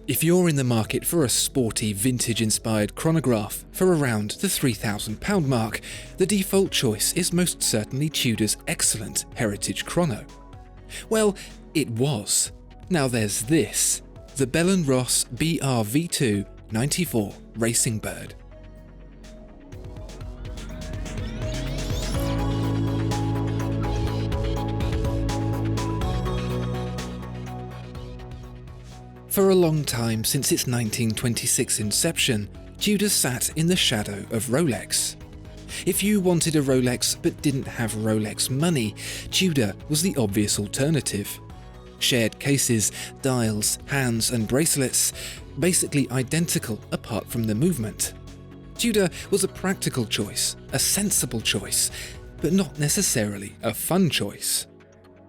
If you're in the market for a sporty, vintage-inspired chronograph for around the £3,000 mark, the default choice is most certainly Tudor's excellent Heritage Chrono. Well, it was. Now there's this, the Bell & Ross BR-V2 94 Racing Bird. For a long time since its 1926 inception, Tudor sat in the shadow of Rolex. If you wanted a Rolex but didn't have Rolex money, Tudor was the obvious alternative. Shared cases, dials, hands and bracelets, basically identical apart from the movement. Tudor was a practical choice, a sensible choice, but not necessarily a fun choice.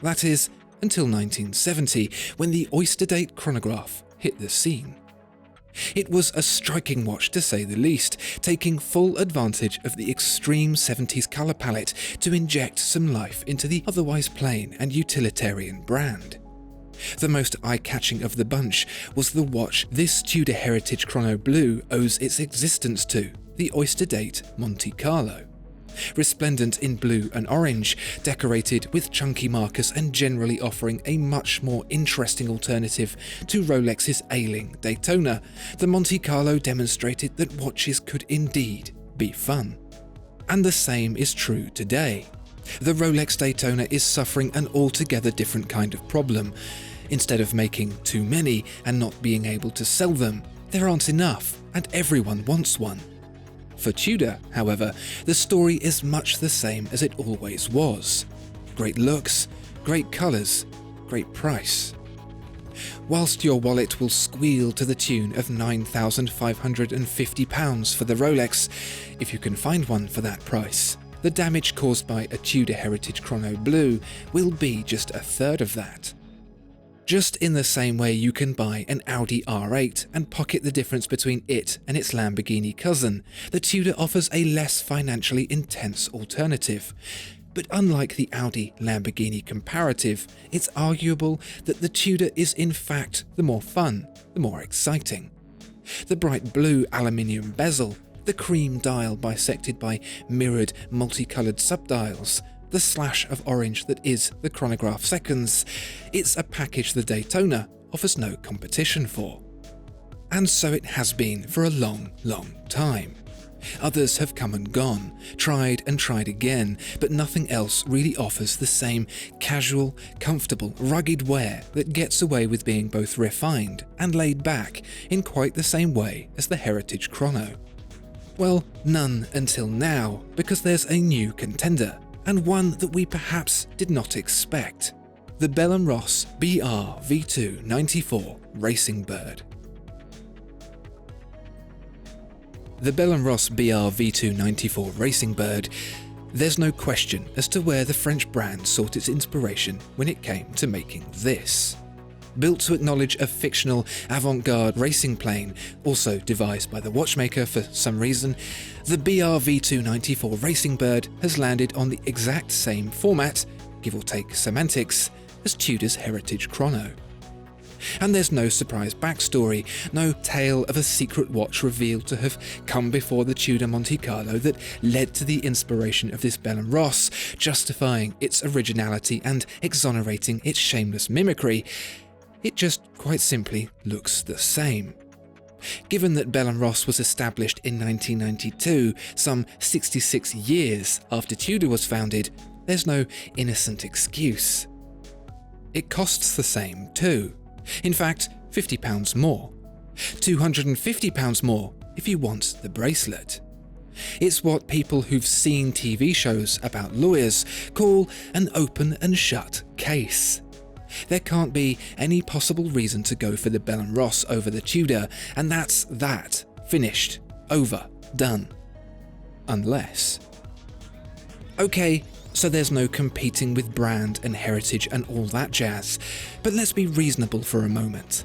That is, until 1970, when the Oyster-date chronograph hit the scene. It was a striking watch to say the least, taking full advantage of the extreme 70s colour palette to inject some life into the otherwise plain and utilitarian brand. The most eye-catching of the bunch was the watch this Tudor Heritage Chrono Blue owes its existence to, the Oyster-date Monte Carlo. Resplendent in blue and orange, decorated with chunky markers and generally offering a much more interesting alternative to Rolex's ailing Daytona, the Monte Carlo demonstrated that watches could indeed be fun. And the same is true today. The Rolex Daytona is suffering an altogether different kind of problem. Instead of making too many and not being able to sell them, there aren't enough, and everyone wants one. For Tudor, however, the story is much the same as it always was. Great looks, great colours, great price. Whilst your wallet will squeal to the tune of £9,550 for the Rolex, if you can find one for that price, the damage caused by a Tudor Heritage Chrono Blue will be just a third of that. Just in the same way you can buy an Audi R8 and pocket the difference between it and its Lamborghini cousin, the Tudor offers a less financially intense alternative. But unlike the Audi-Lamborghini comparative, it's arguable that the Tudor is in fact the more fun, the more exciting. The bright blue aluminium bezel, the cream dial bisected by mirrored multicoloured subdials, the slash of orange that is the chronograph seconds, it's a package the Daytona offers no competition for. And so it has been for a long, long time. Others have come and gone, tried and tried again, but nothing else really offers the same casual, comfortable, rugged wear that gets away with being both refined and laid back in quite the same way as the Heritage Chrono. Well, none until now, because there's a new contender, and one that we perhaps did not expect. The Bell & Ross BR-V2 94 Racing Bird. The Bell & Ross BR-V2 94 Racing Bird, there's no question as to where the French brand sought its inspiration when it came to making this. Built to acknowledge a fictional avant-garde racing plane, also devised by the watchmaker for some reason, the BR-V2 94 Racing Bird has landed on the exact same format, give or take semantics, as Tudor's Heritage Chrono. And there's no surprise backstory, no tale of a secret watch revealed to have come before the Tudor Monte Carlo that led to the inspiration of this Bell & Ross, justifying its originality and exonerating its shameless mimicry. It just quite simply looks the same. Given that Bell & Ross was established in 1992, some 66 years after Tudor was founded, there's no innocent excuse. It costs the same too. In fact, £50 more. £250 more if you want the bracelet. It's what people who've seen TV shows about lawyers call an open and shut case. There can't be any possible reason to go for the Bell & Ross over the Tudor, and that's that. Finished. Over. Done. Unless. Okay, so there's no competing with brand and heritage and all that jazz, but let's be reasonable for a moment.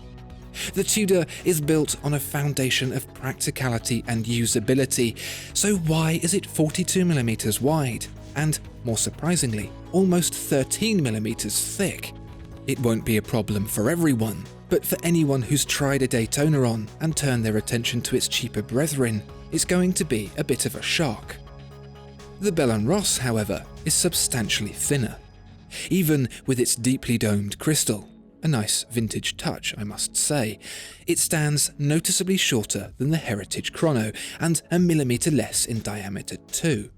The Tudor is built on a foundation of practicality and usability, so why is it 42mm wide and, more surprisingly, almost 13mm thick? It won't be a problem for everyone, but for anyone who's tried a Daytona on and turned their attention to its cheaper brethren, it's going to be a bit of a shock. The Bell & Ross, however, is substantially thinner. Even with its deeply domed crystal, a nice vintage touch I must say, it stands noticeably shorter than the Heritage Chrono and a millimetre less in diameter too.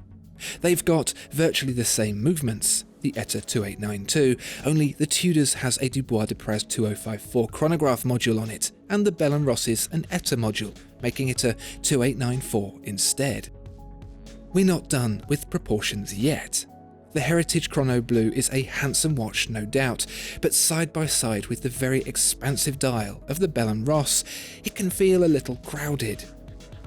They've got virtually the same movements, the ETA 2892, only the Tudor's has a Dubois de Praz 2054 chronograph module on it, and the Bell & Ross's an ETA module, making it a 2894 instead. We're not done with proportions yet. The Heritage Chrono Blue is a handsome watch, no doubt, but side by side with the very expansive dial of the Bell & Ross, it can feel a little crowded.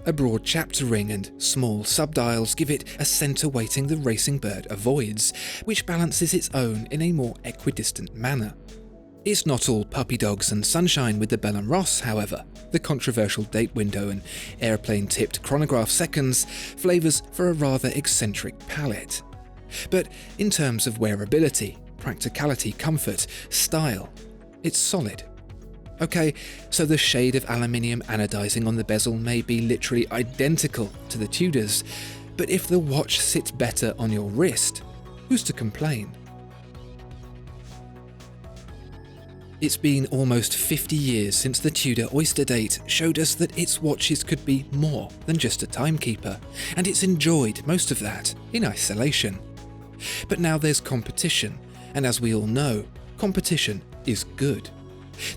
A broad chapter ring and small subdials give it a centre weighting the racing bird avoids, which balances its own in a more equidistant manner. It's not all puppy dogs and sunshine with the Bell & Ross, however. The controversial date window and airplane-tipped chronograph seconds flavours for a rather eccentric palette. But in terms of wearability, practicality, comfort, style, it's solid. Okay, so the shade of aluminium anodizing on the bezel may be literally identical to the Tudor's, but if the watch sits better on your wrist, who's to complain? It's been almost 50 years since the Tudor Oyster date showed us that its watches could be more than just a timekeeper, and it's enjoyed most of that in isolation. But now there's competition, and as we all know, competition is good.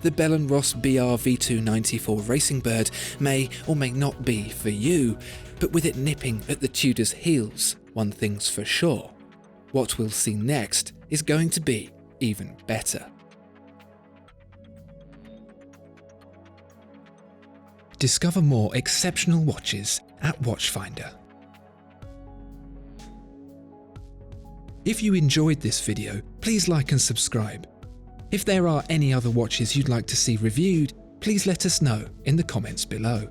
The Bell & Ross BR V294 Racing Bird may or may not be for you, but with it nipping at the Tudor's heels, one thing's for sure. What we'll see next is going to be even better. Discover more exceptional watches at Watchfinder. If you enjoyed this video, please like and subscribe. If there are any other watches you'd like to see reviewed, please let us know in the comments below.